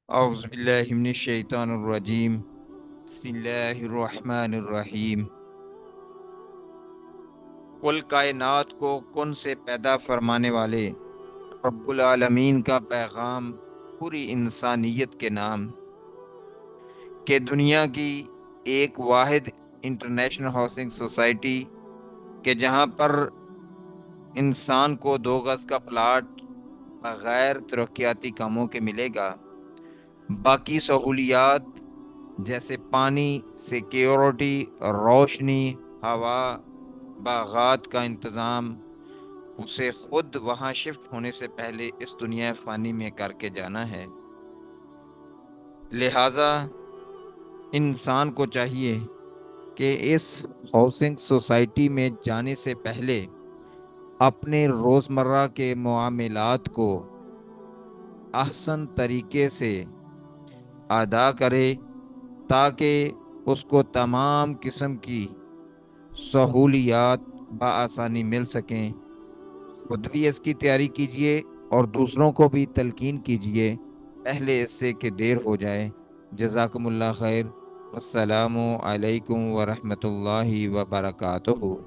اعوذ باللہ من الشیطان الرجیم بسم اللہ الرحمن الرحیم کل کائنات کو کن سے پیدا فرمانے والے رب العالمین کا پیغام پوری انسانیت کے نام کہ دنیا کی ایک واحد انٹرنیشنل ہاؤسنگ سوسائٹی کہ جہاں پر انسان کو 2 گز کا پلاٹ بغیر ترقیاتی کاموں کے ملے گا، باقی سہولیات جیسے پانی، سیکیورٹی، روشنی، ہوا، باغات کا انتظام اسے خود وہاں شفٹ ہونے سے پہلے اس دنیا فانی میں کر کے جانا ہے۔ لہٰذا انسان کو چاہیے کہ اس ہاؤسنگ سوسائٹی میں جانے سے پہلے اپنے روزمرہ کے معاملات کو احسن طریقے سے ادا کرے تاکہ اس کو تمام قسم کی سہولیات بآسانی مل سکیں۔ خود بھی اس کی تیاری کیجئے اور دوسروں کو بھی تلقین کیجئے پہلے اس سے کہ دیر ہو جائے۔ جزاکم اللہ خیر۔ السلام علیکم ورحمۃ اللہ وبرکاتہ۔